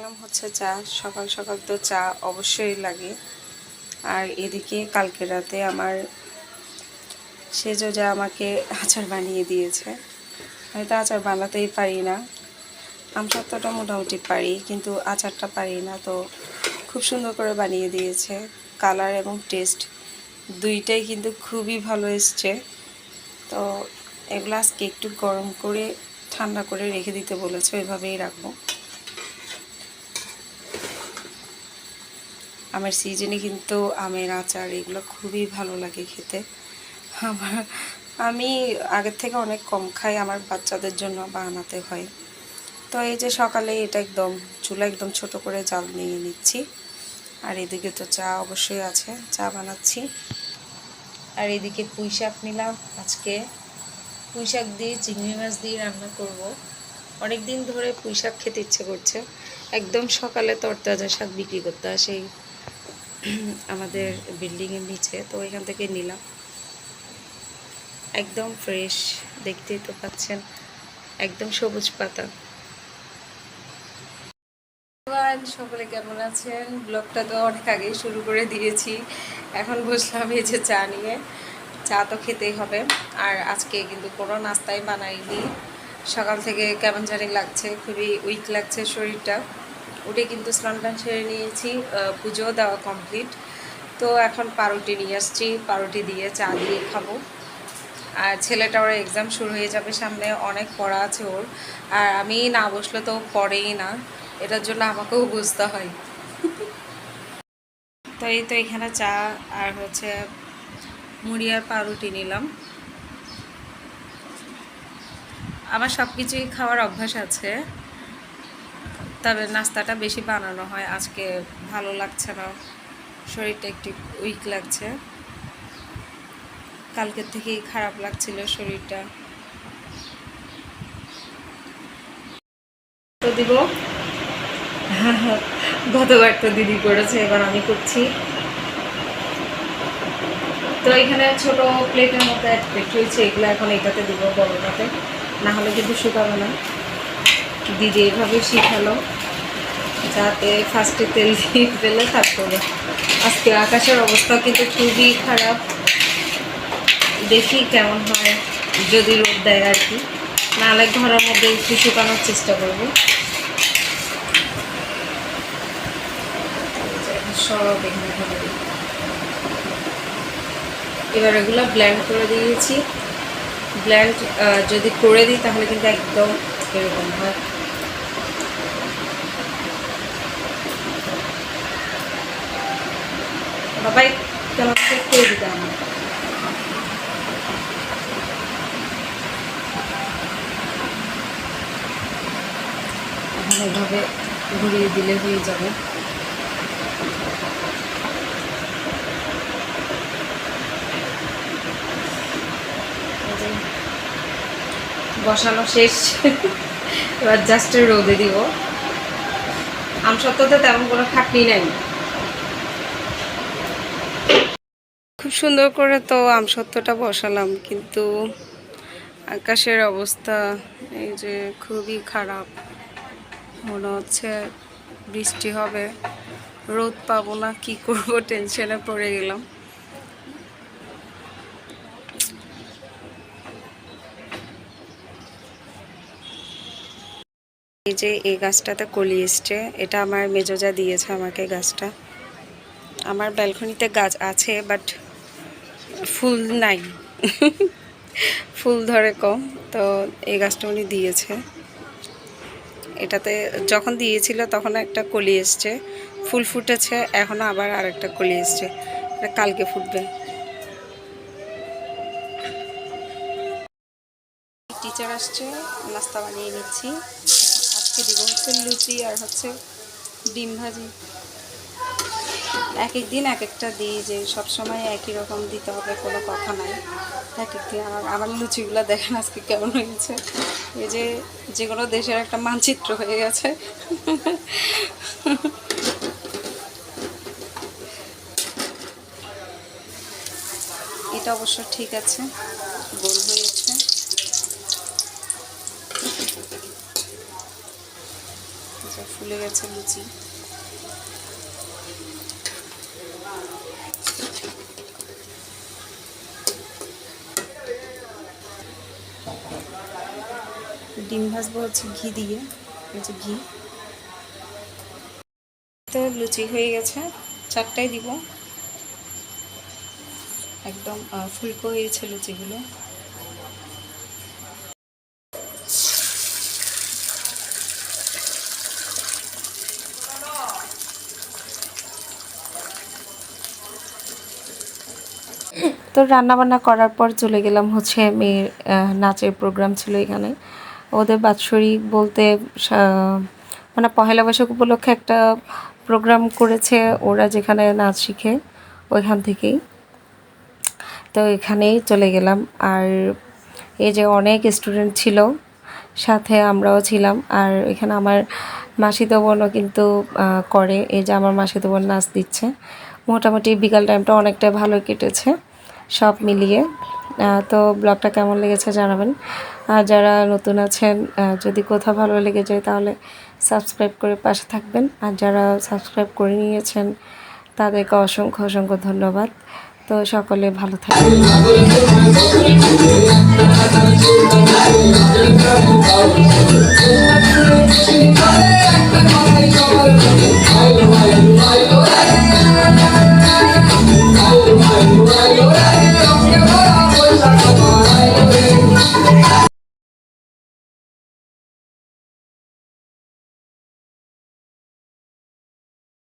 হচ্ছে চা। সকাল সকাল তো চা অবশ্যই লাগে। আর এদিকে কালকে রাতে আমার সেজো যা আমাকে আচার বানিয়ে দিয়েছে। আমি তো আচার বানাতেই পারি না। আমসত্ত্বটা মোটামুটি পারি, কিন্তু আচারটা পারি না। তো খুব সুন্দর করে বানিয়ে দিয়েছে। কালার এবং টেস্ট দুইটাই কিন্তু খুবই ভালো এসছে। তো এগুলো আজকে একটু গরম করে ঠান্ডা করে রেখে দিতে বলেছে, ওইভাবেই রাখবো। আমার সিজনে কিন্তু আমের আচার এগুলো খুবই ভালো লাগে খেতে। আমি আগের থেকে অনেক কম খাই, আমার বাচ্চাদের জন্য বানাতে হয়। তো এই যে সকালে এটা চুলা একদম ছোট করে জাল নিয়ে নিচ্ছি। আর এদিকে তো চা অবশ্যই আছে, চা বানাচ্ছি। আর এদিকে পুঁই শাক নিলাম। আজকে পুঁই শাক দিয়ে চিংড়ি মাছ দিয়ে রান্না করব। অনেক দিন ধরে পুঁই শাক খেতে ইচ্ছে করছে। একদম সকালে তরতাজা শাক বিক্রি করতে আসে আমাদের বিল্ডিংয়ের নিচে, তো এখান থেকে নিলাম। একদম ফ্রেশ, দেখতেই তো পাচ্ছেন, একদম সবুজ পাতা। সকলে কেমন আছেন? ব্লগটা তো অনেক আগেই শুরু করে দিয়েছি। এখন বসলাম এই যে চা নিয়ে। চা তো খেতেই হবে। আর আজকে কিন্তু কোনো নাস্তাই বানাইনি। সকাল থেকে কেমন জানি লাগছে, খুবই উইক লাগছে শরীরটা। উঠে কিন্তু স্নান টান সেরে নিয়েছি, পুজোও দেওয়া কমপ্লিট। তো এখন পাউরুটি নিয়ে আসছি, পাউরুটি দিয়ে চা দিয়ে খাবো। আর ছেলেটা ওর এক্সাম শুরু হয়ে যাবে সামনে, অনেক পড়া আছে ওর। আর আমি না বসলে তো পড়েই না, এটার জন্য আমাকেও বুঝতে হয়। তো এই তো এখানে চা আর হচ্ছে মুড়ি আর পাউরুটি নিলাম। আমার সব কিছুই খাওয়ার অভ্যাস আছে, তবে নাস্তাটা বেশি বানানো হয়। আজকে ভালো লাগছে না, শরীরটা একটু উইক লাগছে। কালকের থেকেই খারাপ লাগছিল শরীরটা। তো দিব গতবার তো দিদি করেছে, এবার আমি করছি। তো এখানে ছোট প্লেটের মধ্যে এক প্লেট রয়েছে, এগুলো এখন এটাতে দিব, বড়টাতে, না হলে কিন্তু শুকাবে না। দিদি এভাবে শিখালো, যাতে ফার্স্টে তেল দিয়ে ফেলে তারপরে। আজকে আকাশের অবস্থা কিন্তু খুবই খারাপ, দেখি কেমন হয়, যদি রোদ দেয় আর কি, নাহলে ঘরের মধ্যে একটু শুকানোর চেষ্টা করব। সব এখানে ঢেলে দিই। এবার এগুলো ব্লেন্ড করে দিয়েছি। ব্লেন্ড যদি করে দিই তাহলে কিন্তু একদম এরকম হয়। বাবাই কেমন চেক করে দিতে আমার। এখন এভাবে ঘুরিয়ে দিলে হয়ে যাবে। বসানো শেষ, এবার জাস্ট রোদে দিব। আমসত্ত্বতে তেমন কোনো খাটনি নাই। খুব সুন্দর করে তো আমসত্ত্বটা বসালাম, কিন্তু আকাশের অবস্থা এই যে খুবই খারাপ। মনে হচ্ছে বৃষ্টি হবে, রোদ পাবো না, কি করব, টেনশনে পড়ে গেলাম। এই যে এই গাছটাতে কলি এসছে, এটা আমার মেজোজা দিয়েছে আমাকে গাছটা। আমার ব্যালকনিতে গাছ আছে, বাট ফুল নাই। ফুল ধরে কম, তো এই গাছটা উনি দিয়েছে। এটাতে যখন দিয়েছিল তখন একটা কলি এসছে, ফুল ফুটেছে, এখনও আবার আরেকটা কলি এসছে, এটা কালকে ফুটবে। টিচার আসছে, নাস্তা বানিয়ে নিচ্ছি। আজকে দিব হচ্ছে লুচি আর হচ্ছে ডিম ভাজি। এক এক দিন এক একটা দিই, যে সবসময় একই রকম দিতে হবে কোনো কথা নাই। এক এক দিন আমার লুচিগুলো দেখেন আজকে কেমন হয়েছে, এই যে যে কোনো দেশের একটা মানচিত্র হয়ে গেছে। এটা অবশ্য ঠিক আছে, গোল হয়েছে। আচ্ছা, ফুলে গেছে লুচি। ডিম ভাজবো হচ্ছে ঘি দিয়ে, এই যে ঘি। তো লুচি হয়ে গেছে, 4টাই দিব। একদম ফুলকো হয়েছে লুচিগুলো। তো রান্নাবান্না করার পর চলে গেলাম হচ্ছে মেয়ের নাচের প্রোগ্রাম ছিল এখানে। ওদের বাৎসরিক বলতে মানে পহেলা বৈশাখ উপলক্ষে একটা প্রোগ্রাম করেছে ওরা, যেখানে নাচ শিখে ওইখান থেকেই। তো এখানেই চলে গেলাম। আর এই যে অনেক স্টুডেন্ট ছিল, সাথে আমরাও ছিলাম। আর এখানে আমার মাসিতো বোনও কিন্তু করে, এই যে আমার মাসিতো বোন নাচ দিচ্ছে। মোটামুটি বিকাল টাইমটা অনেকটা ভালো কেটেছে সব মিলিয়ে। তো ব্লগটা কেমন লেগেছে জানাবেন। আর যারা নতুন আছেন, যদি কোথাও ভালো লেগে যায় তাহলে সাবস্ক্রাইব করে পাশে থাকবেন। আর যারা সাবস্ক্রাইব করে নিয়েছেন তাদেরকে অসংখ্য অসংখ্য ধন্যবাদ। তো সকলে ভালো থাকবেন।